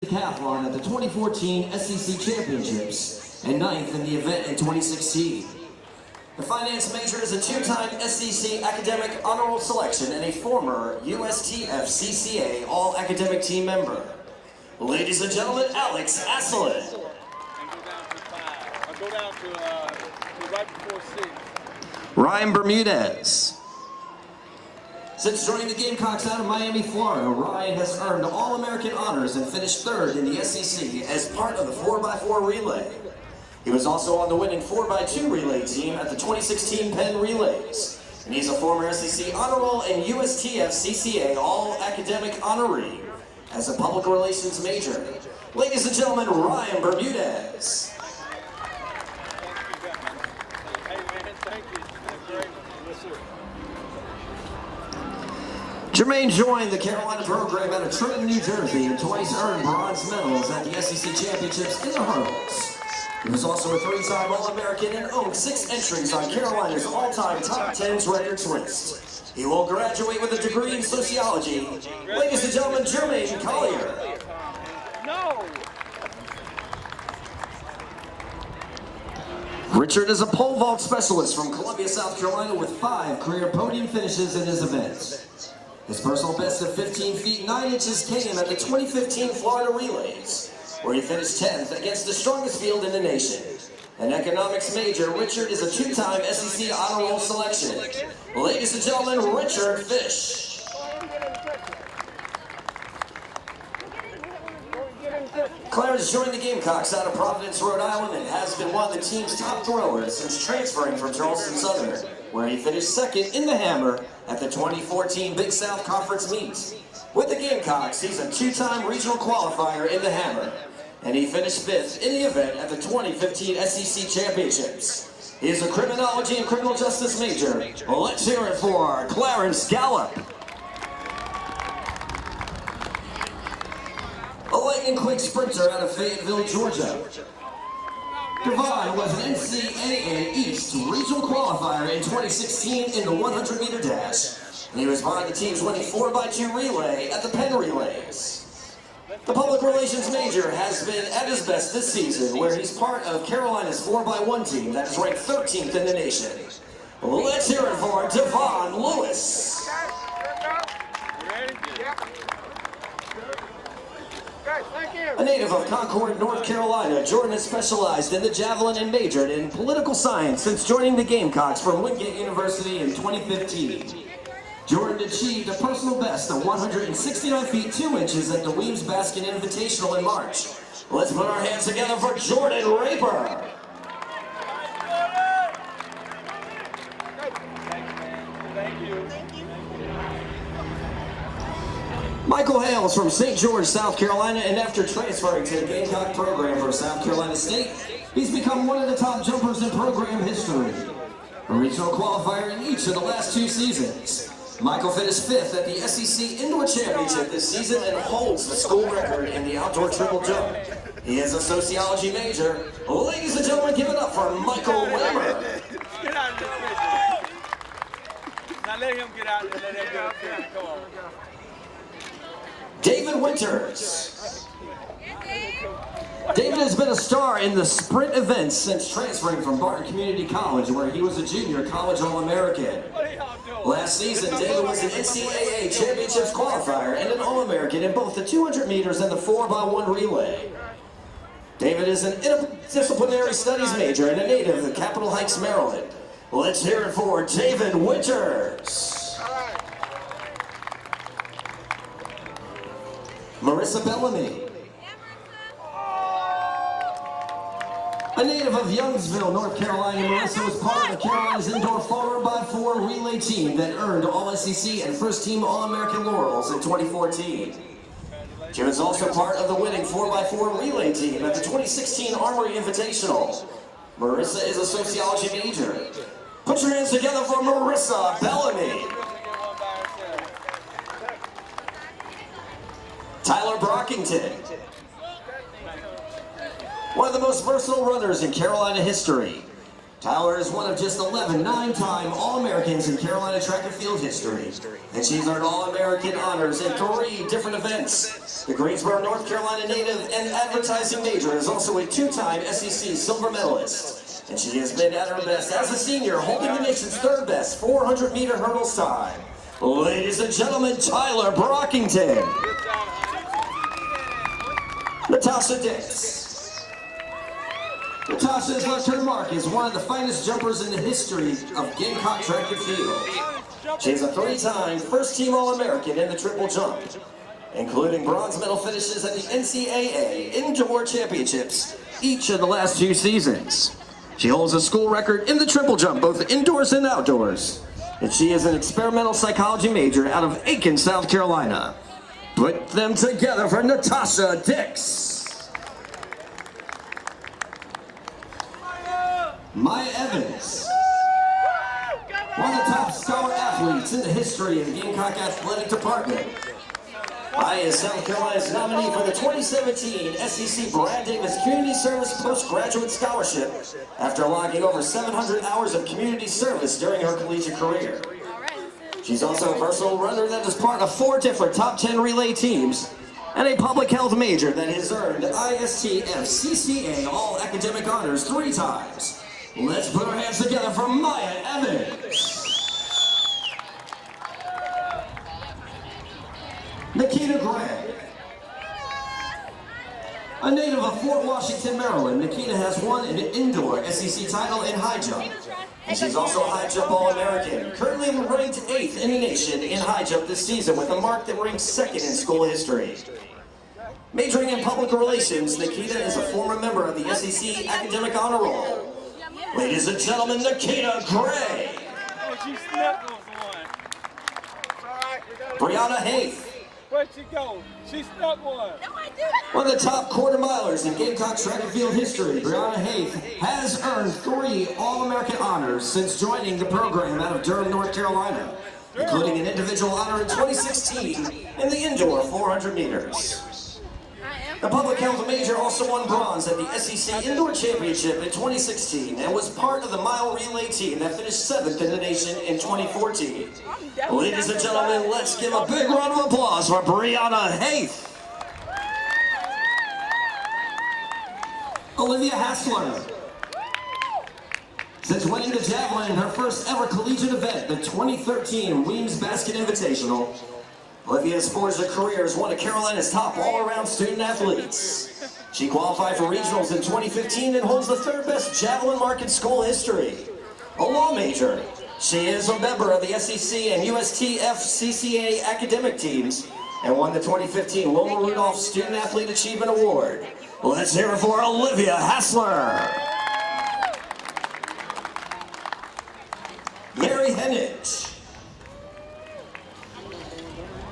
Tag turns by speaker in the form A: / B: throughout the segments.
A: Decathlon at the 2014 SEC Championships and 9th in the event in 2016. The finance major is a two-time SEC Academic Honor Roll selection and a former USTF CCA All-Academic Team member. Ladies and gentlemen, Alex Asselin.
B: And go down to right before 6.
A: Ryan Bermudez. Since joining the Gamecocks out of Miami, Florida, Ryan has earned All-American honors and finished third in the SEC as part of the 4x4 relay. He was also on the winning 4x2 relay team at the 2016 Penn Relays. And he's a former SEC Honor Roll and USTF CCA All-Academic honoree as a public relations major. Ladies and gentlemen, Ryan Bermudez.
B: Hey man, thank you. That's great. Yes, sir.
A: Jermaine joined the Carolina program out of Trenton, New Jersey, and twice earned bronze medals at the SEC Championships in the hurdles. He was also a three-time All-American and owned 6 entries on Carolina's all-time top 10s records list. He will graduate with a degree in sociology. Ladies and gentlemen, Jermaine Collier.
B: No!
A: Richard is a pole vault specialist from Columbia, South Carolina, with 5 career podium finishes in his event. His personal best of 15 feet 9 inches came at the 2015 Florida Relays, where he finished 10th against the strongest field in the nation. An economics major, Richard is a 2-time SEC Honor Roll selection. Ladies and gentlemen, Richard Fish. Clarence joined the Gamecocks out of Providence, Rhode Island, and has been one of the team's top throwers since transferring from Charleston Southern, where he finished 2nd in the Hammer at the 2014 Big South Conference meet. With the Gamecocks, he's a 2-time regional qualifier in the Hammer, and he finished 5th in the event at the 2015 SEC Championships. He is a criminology and criminal justice major. Let's hear it for Clarence Gallup. A lightning quick sprinter out of Fayetteville, Georgia. Devon was an NCAA East regional qualifier in 2016 in the 100-meter dash. And he was part of the team's winning 4x2 relay at the Penn Relays. The public relations major has been at his best this season, where he's part of Carolina's 4x1 team that is ranked 13th in the nation. Let's hear it for Devon Lewis. A native of Concord, North Carolina, Jordan has specialized in the javelin and majored in political science since joining the Gamecocks from Wingate University in 2015. Jordan achieved a personal best of 169 feet 2 inches at the Weems Basket Invitational in March. Let's put our hands together for Jordan Raper.
B: Thank you.
A: Michael Hales from St. George, South Carolina, and after transferring to the Gamecock program for South Carolina State, he's become one of the top jumpers in program history. A regional qualifier in each of the last 2 seasons. Michael finished 5th at the SEC Indoor Championship this season and holds the school record in the outdoor triple jump. He is a sociology major. Ladies and gentlemen, give it up for Michael Wimmer.
B: Get out of this picture. Now let him get out and let him get up there. Come on.
A: David Winters. David has been a star in the sprint events since transferring from Barton Community College, where he was a junior college All-American. Last season, David was an NCAA Championships qualifier and an All-American in both the 200 meters and the 4x1 relay. David is an interdisciplinary studies major and a native of Capitol Heights, Maryland. Let's hear it for David Winters. Marissa Bellamy. A native of Youngsville, North Carolina, Marissa was part of the Carolina's indoor 4x4 relay team that earned All-SEC and first-team All-American laurels in 2014. She was also part of the winning 4x4 relay team at the 2016 Armory Invitational. Marissa is a sociology major. Put your hands together for Marissa Bellamy. Tyler Brockington. One of the most versatile runners in Carolina history. Tyler is one of just 11 nine-time All-Americans in Carolina track and field history, and she's earned All-American honors in 3 different events. The Greensboro, North Carolina native and advertising major is also a 2-time SEC silver medalist, and she has been at her best as a senior, holding the nation's 3rd best 400-meter hurdles time. Ladies and gentlemen, Tyler Brockington. Natasha Dix. Natasha has left her mark as one of the finest jumpers in the history of Gamecock track and field. She is a 3-time first-team All-American in the triple jump, including bronze medal finishes at the NCAA Indoor Championships each of the last 2 seasons. She holds a school record in the triple jump, both indoors and outdoors, and she is an experimental psychology major out of Aiken, South Carolina. Put them together for Natasha Dix. Maya Evans, one of the top scholar athletes in the history of the Gamecock Athletic Department. Maya is South Carolina's nominee for the 2017 SEC Brad Davis Community Service Postgraduate Scholarship after logging over 700 hours of community service during her collegiate career. She's also a versatile runner that is part of 4 different top 10 relay teams and a public health major that has earned ISTF CCA All Academic Honors 3 times. Let's put our hands together for Maya Evans. Nikita Gray. A native of Fort Washington, Maryland, Nikita has won an indoor SEC title in high jump. And she's also a high jump All-American, currently ranked 8th in the nation in high jump this season with a mark that ranks 2nd in school history. Majoring in public relations, Nikita is a former member of the SEC Academic Honor Roll. Ladies and gentlemen, Nikita Gray.
B: Oh, she snuck on one.
A: Brianna Haith.
B: Where'd she go? She snuck one.
C: No, I didn't.
A: One of the top quarter milers in Gamecock track and field history, Brianna Haith has earned 3 All-American honors since joining the program out of Durham, North Carolina, including an individual honor in 2016 in the indoor 400 meters. The public health major also won bronze at the SEC Indoor Championship in 2016 and was part of the mile relay team that finished 7th in the nation in 2014. Ladies and gentlemen, let's give a big round of applause for Brianna Haith. Olivia Hassler. Since winning the javelin in her first ever collegiate event, the 2013 Weems Basket Invitational, Olivia has forged a career as one of Carolina's top all-around student athletes. She qualified for regionals in 2015 and holds the 3rd best javelin mark in school history. A law major, she is a member of the SEC and USTF CCA academic teams and won the 2015 Wilma Rudolph Student Athlete Achievement Award. Let's hear it for Olivia Hassler. Mary Hennage.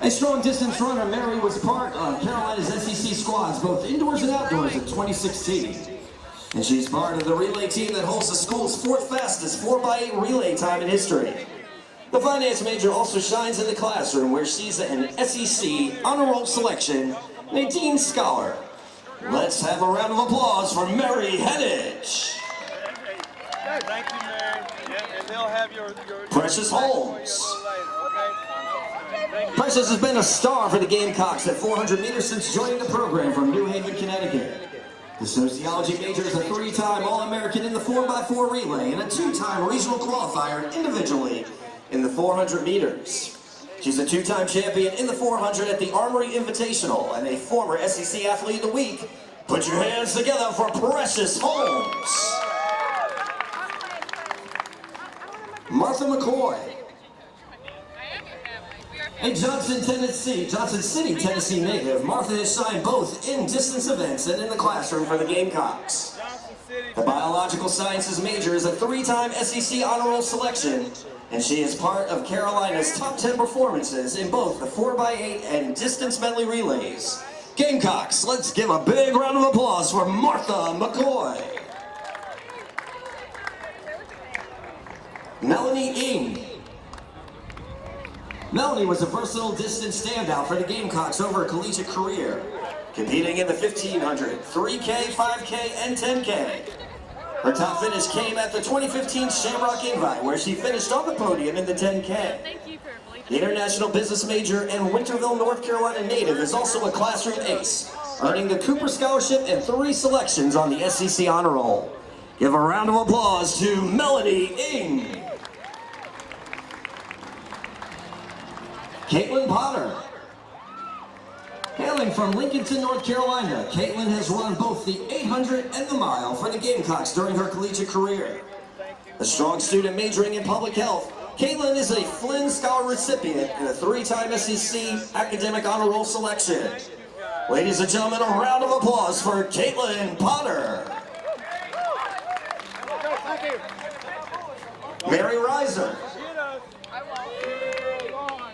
A: A strong distance runner, Mary was part of Carolina's SEC squads, both indoors and outdoors, in 2016. And she's part of the relay team that holds the school's 4th fastest 4x8 relay time in history. The finance major also shines in the classroom, where she's an SEC honor roll selection and a Dean Scholar. Let's have a round of applause for Mary Hennage.
B: Thank you, Mary. Yeah, and they'll have your
A: Precious Holmes.
B: Okay?
A: Precious has been a star for the Gamecocks at 400 meters since joining the program from New Haven, Connecticut. The sociology major is a 3-time All-American in the 4x4 relay and a 2-time regional qualifier individually in the 400 meters. She's a 2-time champion in the 400 at the Armory Invitational and a former SEC Athlete of the Week. Put your hands together for Precious Holmes. Martha McCoy. A Johnson City, Tennessee native, Martha has shined both in distance events and in the classroom for the Gamecocks. The biological sciences major is a 3-time SEC honor roll selection, and she is part of Carolina's top 10 performances in both the 4x8 and distance medley relays. Gamecocks, let's give a big round of applause for Martha McCoy. Melanie Ng. Melanie was a versatile distance standout for the Gamecocks over a collegiate career, competing in the 1500, 3K, 5K, and 10K. Her top finish came at the 2015 Shamrock Invite, where she finished on the podium in the 10K. The international business major and Winterville, North Carolina native is also a classroom ace, earning the Cooper Scholarship and 3 selections on the SEC Honor Roll. Give a round of applause to Melanie Ng. Caitlin Potter. Hailing from Lincolnton, North Carolina, Caitlin has run both the 800 and the mile for the Gamecocks during her collegiate career. A strong student majoring in public health, Caitlin is a Flynn Scholar recipient and a 3-time SEC Academic Honor Roll selection. Ladies and gentlemen, a round of applause for Caitlin Potter. Mary Reiser.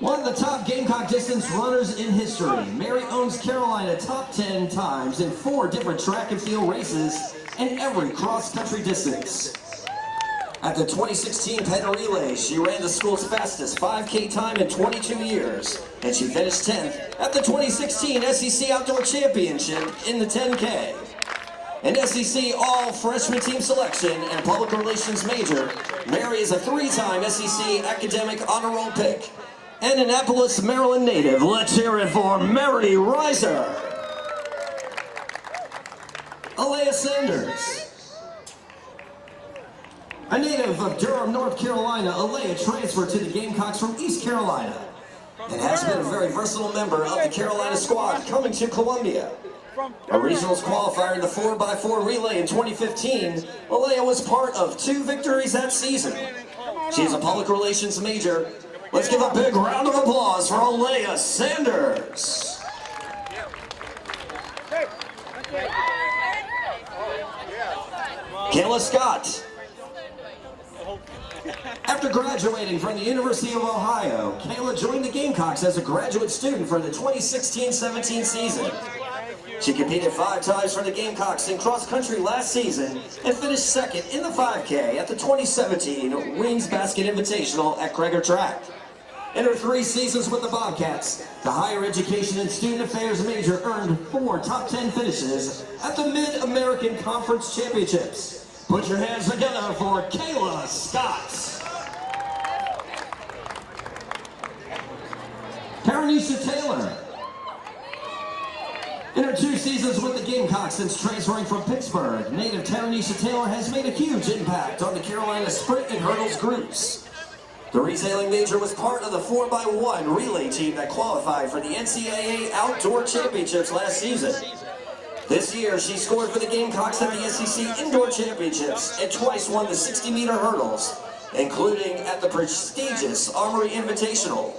A: One of the top Gamecock distance runners in history, Mary owns Carolina top 10 times in 4 different track and field races and every cross-country distance. At the 2016 Penn Relay, she ran the school's fastest 5K time in 22 years, and she finished 10th at the 2016 SEC Outdoor Championship in the 10K. An SEC All-Freshman Team Selection and Public Relations major, Mary is a 3-time SEC Academic Honor Roll pick. And Annapolis, Maryland native. Let's hear it for Mary Reiser. Alea Sanders. A native of Durham, North Carolina, Alea transferred to the Gamecocks from East Carolina and has been a very versatile member of the Carolina squad coming to Columbia. A regionals qualifier in the 4x4 relay in 2015, Alea was part of 2 victories that season. She is a public relations major. Let's give a big round of applause for Alea Sanders. Kayla Scott. After graduating from the University of Ohio, Kayla joined the Gamecocks as a graduate student for the 2016-17 season. She competed 5 times for the Gamecocks in cross-country last season and finished 2nd in the 5K at the 2017 Wings Basket Invitational at Kreger Track. In her 3 seasons with the Bobcats, the Higher Education and Student Affairs major earned 4 top 10 finishes at the Mid-American Conference Championships. Put your hands together for Kayla Scott. Taranisha Taylor. In her 2 seasons with the Gamecocks since transferring from Pittsburgh, native Taranisha Taylor has made a huge impact on the Carolina sprint and hurdles groups. The retailing major was part of the 4x1 relay team that qualified for the NCAA Outdoor Championships last season. This year, she scored for the Gamecocks at the SEC Indoor Championships and twice won the 60-meter hurdles, including at the prestigious Armory Invitational.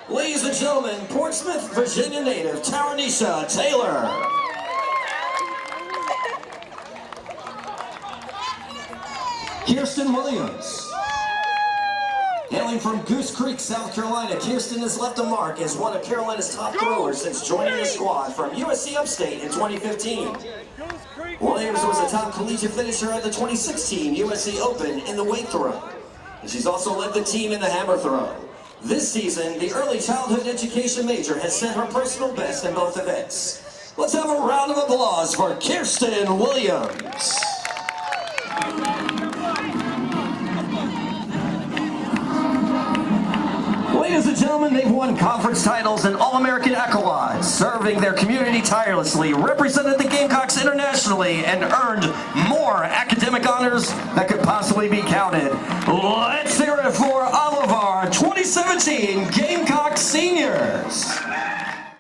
A: Ladies and gentlemen, Portsmouth, Virginia native Taranisha Taylor. Kirsten Williams. Hailing from Goose Creek, South Carolina, Kirsten has left a mark as one of Carolina's top throwers since joining the squad from USC Upstate in 2015. Williams was a top collegiate finisher at the 2016 USC Open in the weight throw, and she's also led the team in the hammer throw. This season, the early childhood education major has set her personal best in both events. Let's have a round of applause for Kirsten Williams. Ladies and gentlemen, they've won conference titles and All-American accolades, serving their community tirelessly, represented the Gamecocks internationally, and earned more academic honors that could possibly be counted. Let's hear it for all of our 2017 Gamecock seniors.